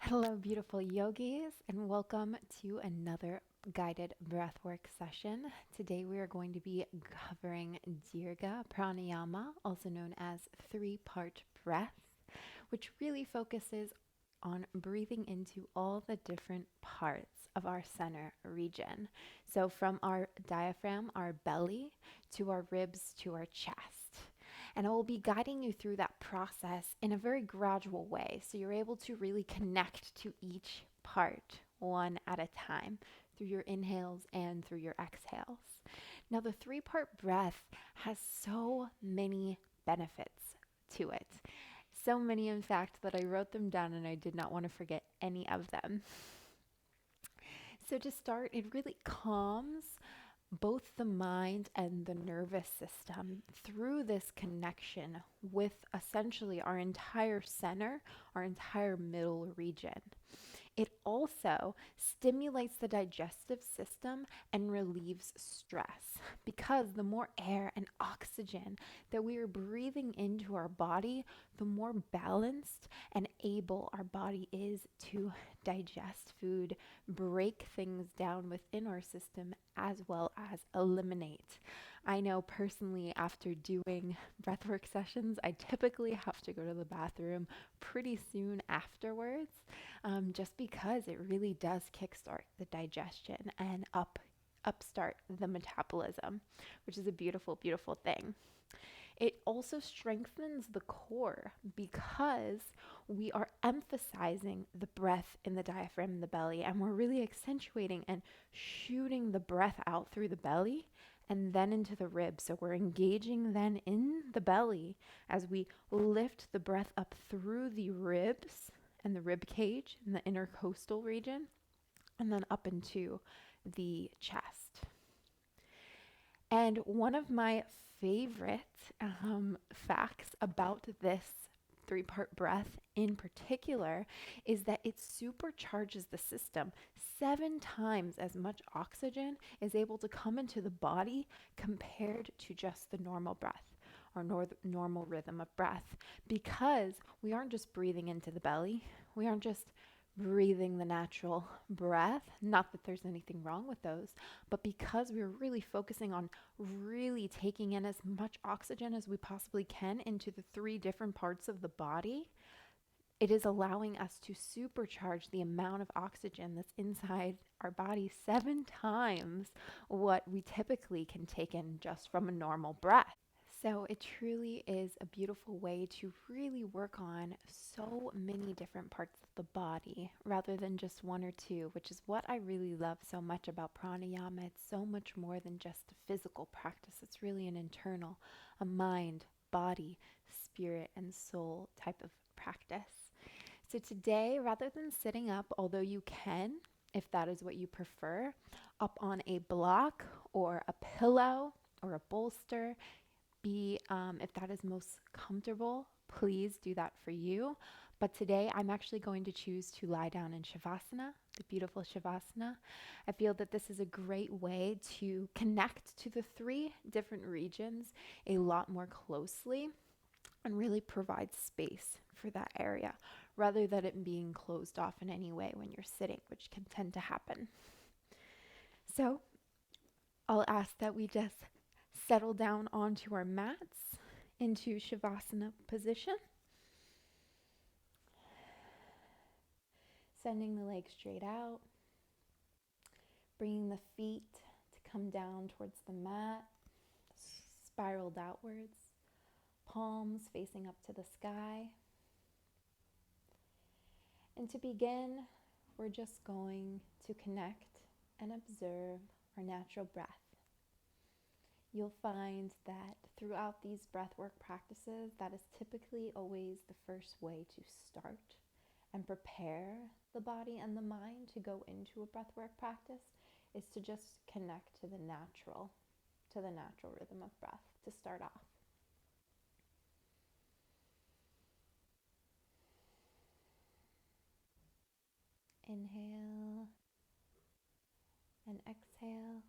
Hello, beautiful yogis, and welcome to another guided breathwork session. Today we are going to be covering Dirga Pranayama, also known as three-part breath, which really focuses on breathing into all the different parts of our center region. So from our diaphragm, our belly, to our ribs, to our chest. And I will be guiding you through that process in a very gradual way so you're able to really connect to each part one at a time through your inhales and through your exhales. Now, the three-part breath has so many benefits to it. So many, in fact, that I wrote them down and I did not want to forget any of them. So, to start, it really calms both the mind and the nervous system through this connection with essentially our entire center, our entire middle region. It also stimulates the digestive system and relieves stress because the more air and oxygen that we are breathing into our body, the more balanced and able our body is to digest food, break things down within our system, as well as eliminate. I know personally, after doing breathwork sessions, I typically have to go to the bathroom pretty soon afterwards, just because it really does kickstart the digestion and upstart the metabolism, which is a beautiful, beautiful thing. It also strengthens the core because we are emphasizing the breath in the diaphragm and the belly, and we're really accentuating and shooting the breath out through the belly and then into the ribs. So we're engaging then in the belly as we lift the breath up through the ribs and the rib cage in the intercostal region and then up into the chest. And one of my favorite facts about this three-part breath in particular is that it supercharges the system. 7 times as much oxygen is able to come into the body compared to just the normal breath or normal rhythm of breath, because we aren't just breathing into the belly, we aren't just breathing the natural breath. Not that there's anything wrong with those, but because we're really focusing on really taking in as much oxygen as we possibly can into the 3 different parts of the body, it is allowing us to supercharge the amount of oxygen that's inside our body 7 times what we typically can take in just from a normal breath. So it truly is a beautiful way to really work on so many different parts of the body rather than just one or two, which is what I really love so much about pranayama. It's so much more than just a physical practice. It's really an internal, a mind, body, spirit, and soul type of practice. So today, rather than sitting up, although you can, if that is what you prefer, up on a block or a pillow or a bolster, if that is most comfortable, please do that for you. But today I'm actually going to choose to lie down in Shavasana, the beautiful Shavasana. I feel that this is a great way to connect to the 3 different regions a lot more closely and really provide space for that area rather than it being closed off in any way when you're sitting, which can tend to happen. So I'll ask that we just settle down onto our mats into Shavasana position. Sending the legs straight out. Bringing the feet to come down towards the mat, spiraled outwards. Palms facing up to the sky. And to begin, we're just going to connect and observe our natural breath. You'll find that throughout these breathwork practices, that is typically always the first way to start and prepare the body and the mind to go into a breathwork practice, is to just connect to the natural rhythm of breath to start off. Inhale and exhale.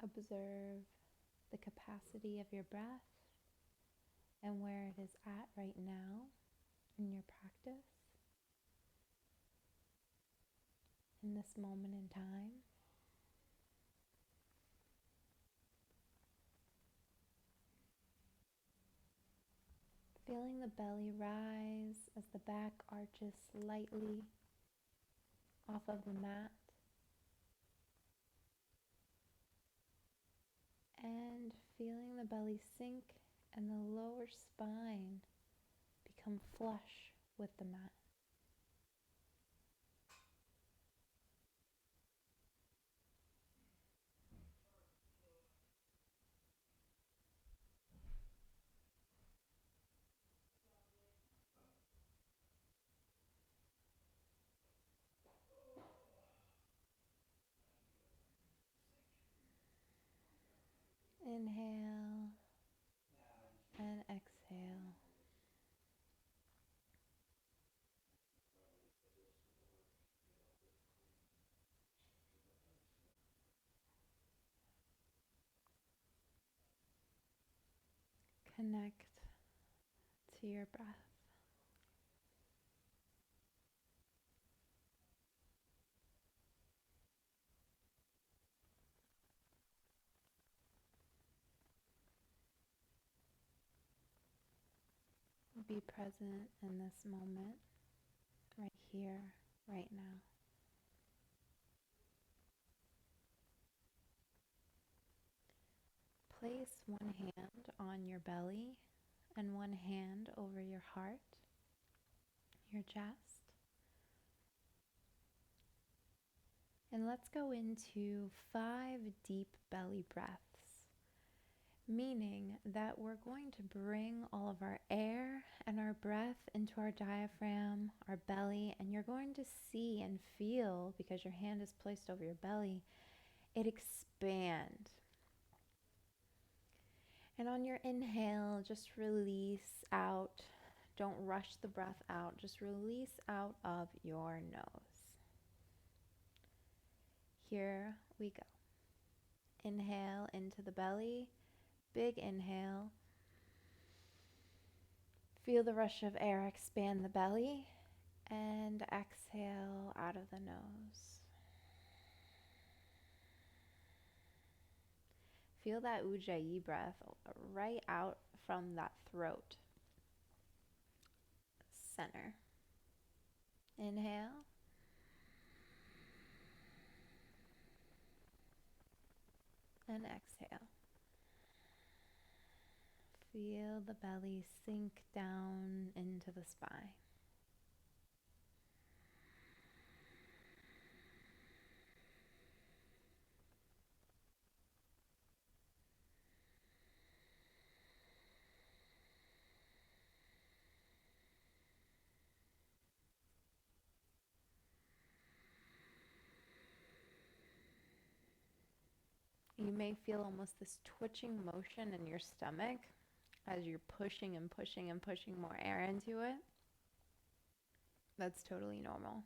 Observe the capacity of your breath and where it is at right now. Feeling the belly rise as the back arches slightly off of the mat. And feeling the belly sink and the lower spine become flush with the mat. Inhale and exhale. Connect to your breath. Be present in this moment, right here, right now. Place one hand on your belly and one hand over your heart, your chest. And let's go into 5 deep belly breaths, meaning that we're going to bring all of our air and our breath into our diaphragm, our belly, and you're going to see and feel, because your hand is placed over your belly, it expand. And on your inhale, just release out. Don't rush the breath out. Just release out of your nose. Here we go. Inhale into the belly. Big inhale. Feel the rush of air expand the belly. And exhale out of the nose. Feel that ujjayi breath right out from that throat center. Inhale. And exhale. Feel the belly sink down into the spine. You may feel almost this twitching motion in your stomach as you're pushing and pushing and pushing more air into it. That's totally normal.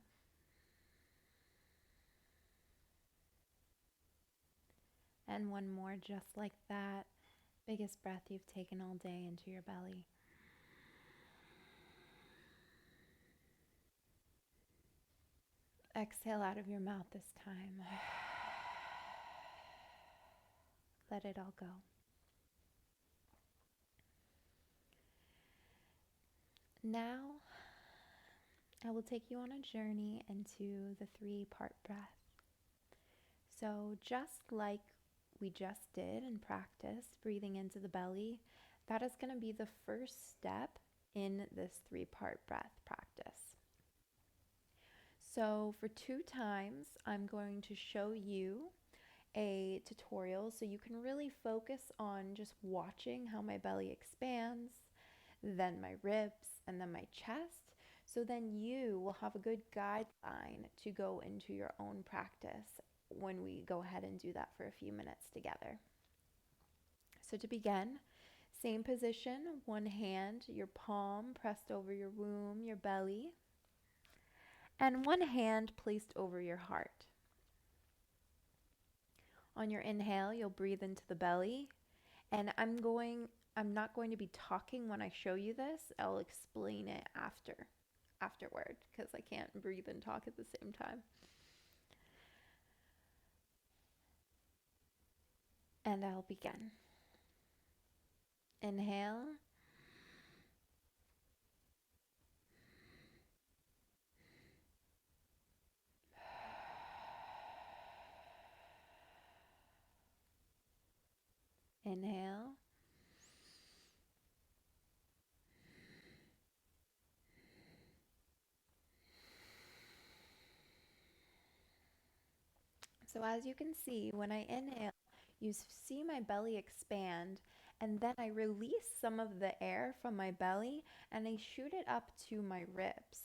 And one more just like that. Biggest breath you've taken all day into your belly. Exhale out of your mouth this time. Let it all go. Now, I will take you on a journey into the 3-part breath. So just like we just did and practiced breathing into the belly, that is going to be the first step in this 3-part breath practice. So for 2 times, I'm going to show you a tutorial so you can really focus on just watching how my belly expands, then my ribs, and then my chest. So then you will have a good guideline to go into your own practice when we go ahead and do that for a few minutes together. So to begin, same position, one hand, your palm pressed over your womb, your belly, and one hand placed over your heart. On your inhale, you'll breathe into the belly, and I'm not going to be talking when I show you this. I'll explain it afterward, because I can't breathe and talk at the same time. And I'll begin. Inhale. Inhale. So as you can see, when I inhale, you see my belly expand, and then I release some of the air from my belly and I shoot it up to my ribs.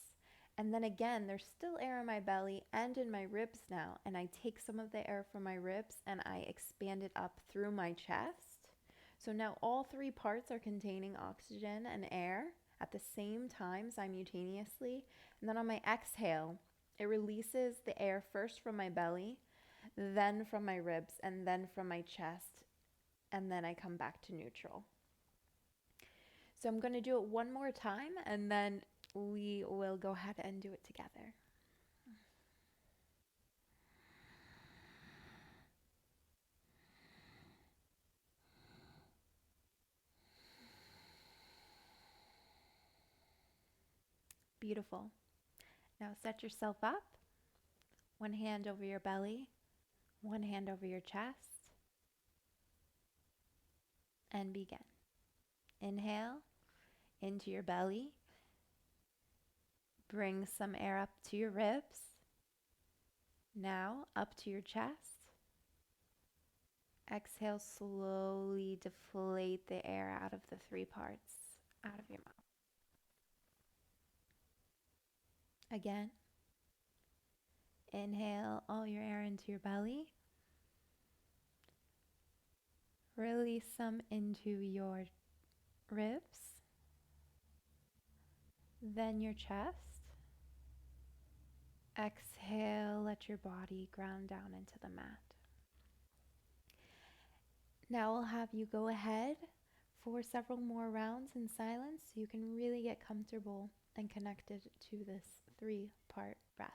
And then again, there's still air in my belly and in my ribs now, and I take some of the air from my ribs and I expand it up through my chest. So now all three parts are containing oxygen and air at the same time simultaneously. And then on my exhale, it releases the air first from my belly, then from my ribs, and then from my chest, and then I come back to neutral. So I'm going to do it one more time, and then we will go ahead and do it together. Beautiful. Now set yourself up. One hand over your belly, one hand over your chest, and begin. Inhale into your belly. Bring some air up to your ribs. Now up to your chest. Exhale, slowly deflate the air out of the three parts out of your mouth. Again, inhale all your air into your belly. Release some into your ribs, then your chest. Exhale, let your body ground down into the mat. Now I'll have you go ahead for several more rounds in silence so you can really get comfortable and connected to this 3-part breath.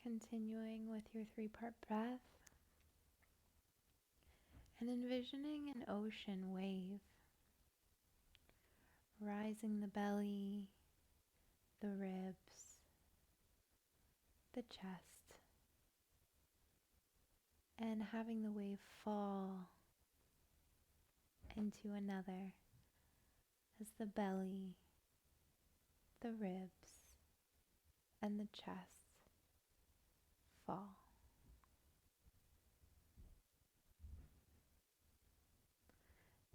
Continuing with your 3-part breath and envisioning an ocean wave rising the belly, the ribs, the chest, and having the wave fall into another as the belly, the ribs, and the chest fall.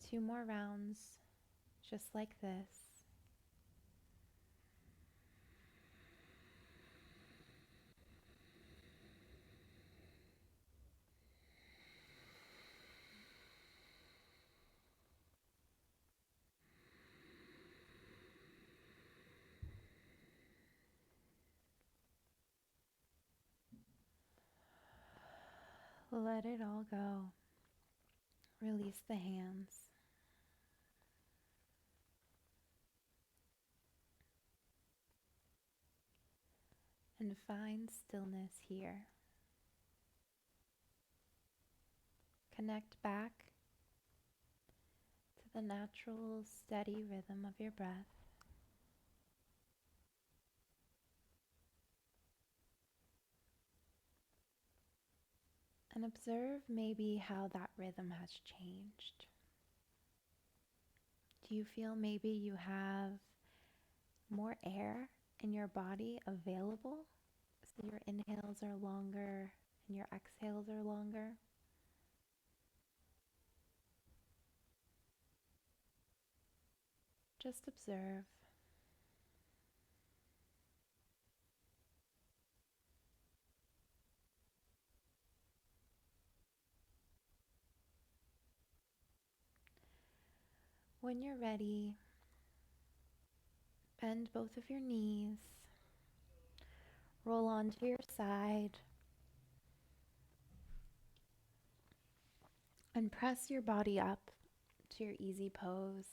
Two more rounds just like this. Let it all go. Release the hands and find stillness here. Connect back to the natural, steady rhythm of your breath. And observe maybe how that rhythm has changed. Do you feel maybe you have more air in your body available? So your inhales are longer and your exhales are longer. Just observe. When you're ready, bend both of your knees, roll onto your side, and press your body up to your easy pose.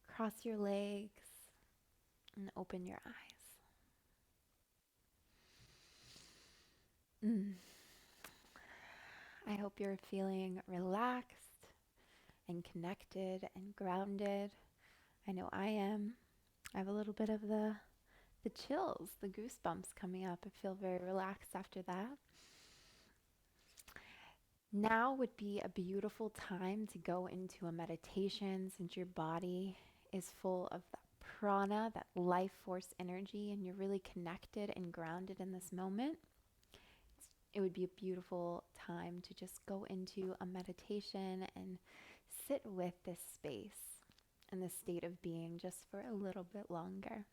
Cross your legs and open your eyes. I hope you're feeling relaxed and connected and grounded. I know I am. I have a little bit of the chills, the goosebumps coming up. I feel very relaxed after that. Now would be a beautiful time to go into a meditation since your body is full of that prana, that life force energy, and you're really connected and grounded in this moment. It would be a beautiful time to just go into a meditation and sit with this space and this state of being just for a little bit longer.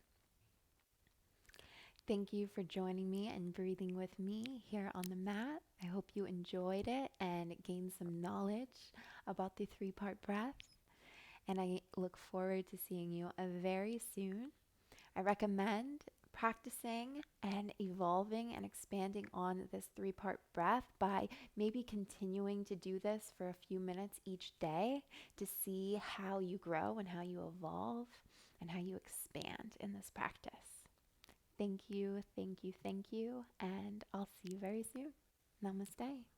Thank you for joining me and breathing with me here on the mat. I hope you enjoyed it and gained some knowledge about the 3-part breath. And I look forward to seeing you very soon. I recommend practicing and evolving and expanding on this 3-part breath by maybe continuing to do this for a few minutes each day to see how you grow and how you evolve and how you expand in this practice. Thank you, thank you, thank you, and I'll see you very soon. Namaste.